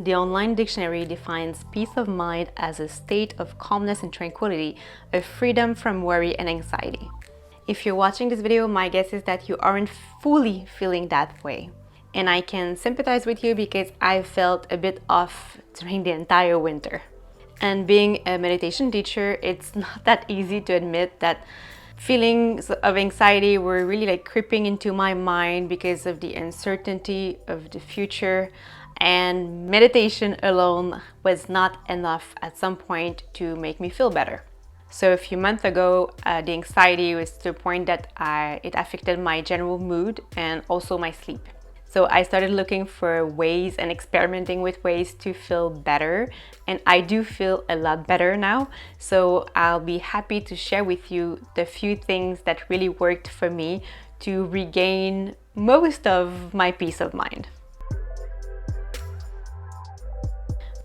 The online dictionary defines peace of mind as a state of calmness and tranquility, a freedom from worry and anxiety. If you're watching this video, my guess is that you aren't fully feeling that way. And I can sympathize with you because I felt a bit off during the entire winter. And being a meditation teacher, it's not that easy to admit that feelings of anxiety were really creeping into my mind because of the uncertainty of the future, and meditation alone was not enough at some point to make me feel better. So a few months ago, the anxiety was to the point that it affected my general mood and also my sleep. So I started looking for ways and experimenting with ways to feel better, and I do feel a lot better now. So I'll be happy to share with you the few things that really worked for me to regain most of my peace of mind.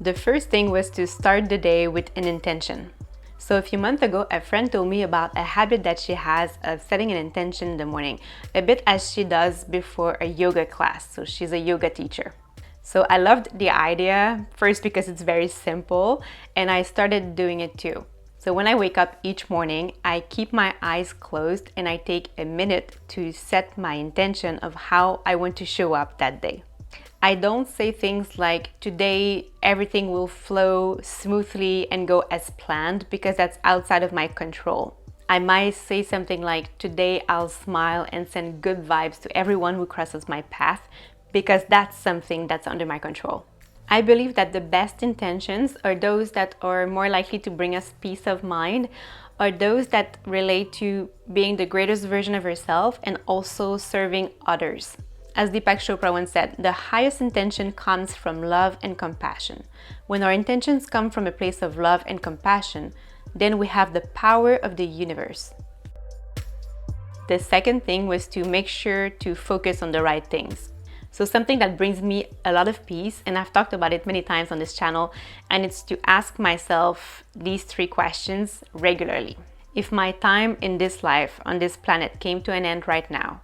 The first thing was to start the day with an intention. So a few months ago, a friend told me about a habit that she has of setting an intention in the morning, a bit as she does before a yoga class. So she's a yoga teacher. So I loved the idea, first because it's very simple, and I started doing it too. So when I wake up each morning, I keep my eyes closed and I take a minute to set my intention of how I want to show up that day. I don't say things like, today everything will flow smoothly and go as planned, because that's outside of my control. I might say something like, today I'll smile and send good vibes to everyone who crosses my path, because that's something that's under my control. I believe that the best intentions are those that are more likely to bring us peace of mind, are those that relate to being the greatest version of yourself and also serving others. As Deepak Chopra once said, the highest intention comes from love and compassion. When our intentions come from a place of love and compassion, then we have the power of the universe. The second thing was to make sure to focus on the right things. So something that brings me a lot of peace, and I've talked about it many times on this channel, and it's to ask myself these 3 questions regularly. If my time in this life, on this planet, came to an end right now,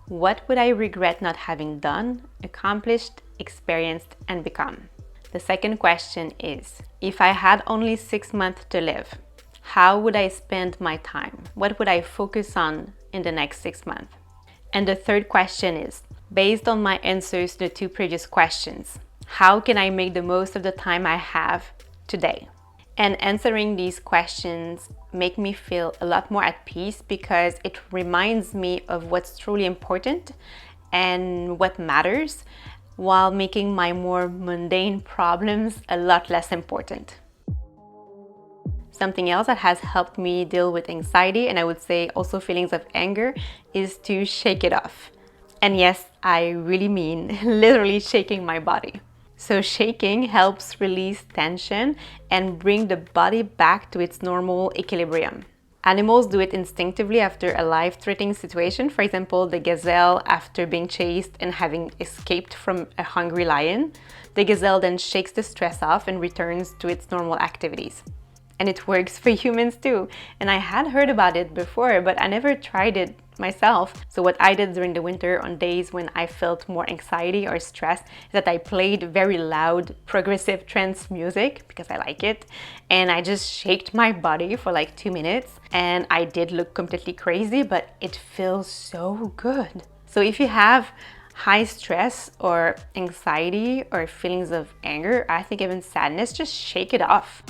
what would I regret not having done, accomplished, experienced, and become? The second question is, if I had only 6 months to live, how would I spend my time? What would I focus on in the next 6 months? And the third question is, based on my answers to the 2 previous questions, how can I make the most of the time I have today? And answering these questions make me feel a lot more at peace, because it reminds me of what's truly important and what matters, while making my more mundane problems a lot less important. Something else that has helped me deal with anxiety, and I would say also feelings of anger, is to shake it off. And yes, I really mean literally shaking my body. So shaking helps release tension and bring the body back to its normal equilibrium. Animals do it instinctively after a life-threatening situation. For example, the gazelle after being chased and having escaped from a hungry lion. The gazelle then shakes the stress off and returns to its normal activities. And it works for humans too. And I had heard about it before, but I never tried it myself. So what I did during the winter on days when I felt more anxiety or stress is that I played very loud progressive trance music, because I like it, and I just shaked my body for 2 minutes, and I did look completely crazy, but it feels so good. So if you have high stress or anxiety or feelings of anger, I think even sadness, just shake it off.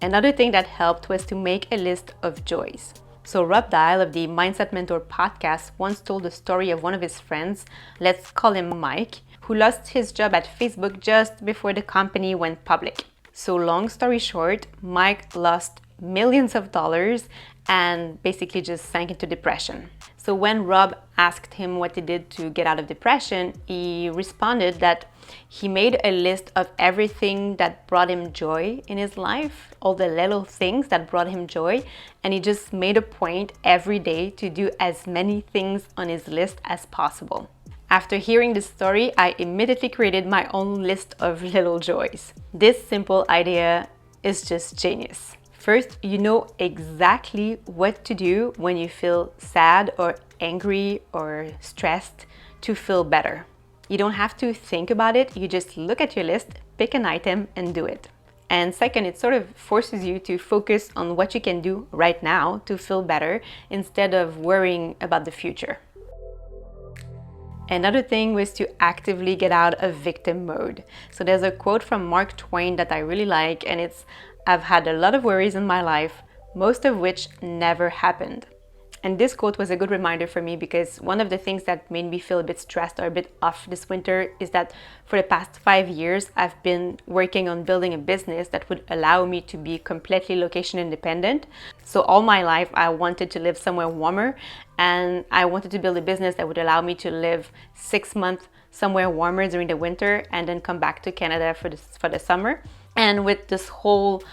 Another thing that helped was to make a list of joys. So Rob Dial of the Mindset Mentor podcast once told the story of one of his friends, let's call him Mike, who lost his job at Facebook just before the company went public. So long story short, Mike lost millions of dollars and basically just sank into depression. So when Rob asked him what he did to get out of depression, he responded that he made a list of everything that brought him joy in his life, all the little things that brought him joy, and he just made a point every day to do as many things on his list as possible. After hearing this story, I immediately created my own list of little joys. This simple idea is just genius. First, you know exactly what to do when you feel sad or angry or stressed to feel better. You don't have to think about it, you just look at your list, pick an item, and do it. And second, it sort of forces you to focus on what you can do right now to feel better instead of worrying about the future. Another thing was to actively get out of victim mode. So there's a quote from Mark Twain that I really like, and it's, "I've had a lot of worries in my life, most of which never happened." And this quote was a good reminder for me because one of the things that made me feel a bit stressed or a bit off this winter is that for the past 5 years, I've been working on building a business that would allow me to be completely location independent. So all my life, I wanted to live somewhere warmer, and I wanted to build a business that would allow me to live 6 months somewhere warmer during the winter and then come back to Canada for the summer. And with this whole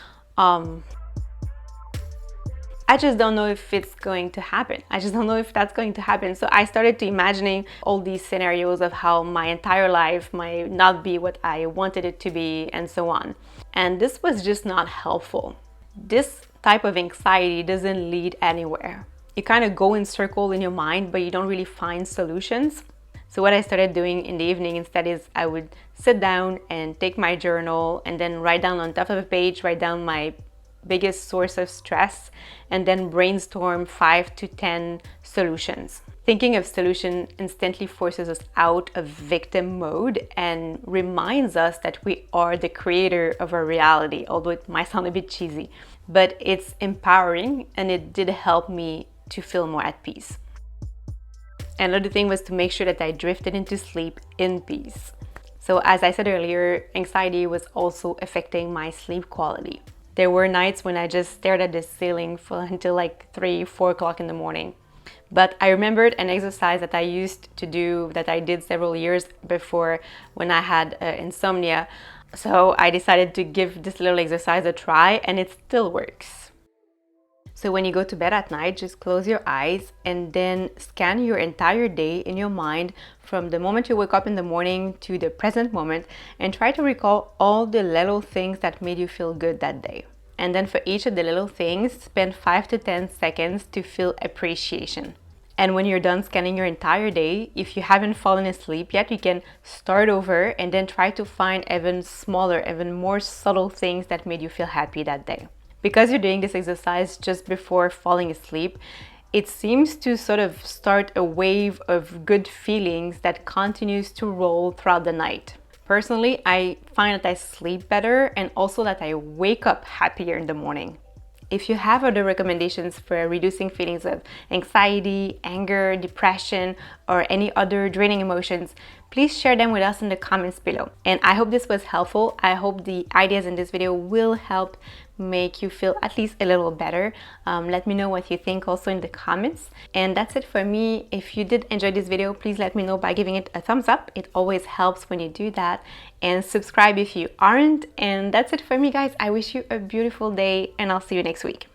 I just don't know if it's going to happen. I just don't know if that's going to happen. So I started to imagining all these scenarios of how my entire life might not be what I wanted it to be and so on. And this was just not helpful. This type of anxiety doesn't lead anywhere. You kind of go in circle in your mind, but you don't really find solutions. So what I started doing in the evening instead is I would sit down and take my journal and then write down on top of a page, write down my biggest source of stress, and then brainstorm 5 to 10 solutions. Thinking of solution instantly forces us out of victim mode and reminds us that we are the creator of our reality, although it might sound a bit cheesy, but it's empowering and it did help me to feel more at peace. Another thing was to make sure that I drifted into sleep in peace. So as I said earlier, anxiety was also affecting my sleep quality. There were nights when I just stared at the ceiling until like 3, 4 o'clock in the morning. But I remembered an exercise that I used to do that I did several years before when I had insomnia. So I decided to give this little exercise a try, and it still works. So when you go to bed at night, just close your eyes and then scan your entire day in your mind from the moment you wake up in the morning to the present moment, and try to recall all the little things that made you feel good that day. And then for each of the little things, spend 5 to 10 seconds to feel appreciation. And when you're done scanning your entire day, if you haven't fallen asleep yet, you can start over and then try to find even smaller, even more subtle things that made you feel happy that day. Because you're doing this exercise just before falling asleep, it seems to sort of start a wave of good feelings that continues to roll throughout the night. Personally, I find that I sleep better and also that I wake up happier in the morning. If you have other recommendations for reducing feelings of anxiety, anger, depression, or any other draining emotions, please share them with us in the comments below. And I hope this was helpful. I hope the ideas in this video will help make you feel at least a little better. Let me know what you think also in the comments. And that's it for me. If you did enjoy this video, please let me know by giving it a thumbs up. It always helps when you do that. And subscribe if you aren't. And that's it for me, guys. I wish you a beautiful day, and I'll see you next week.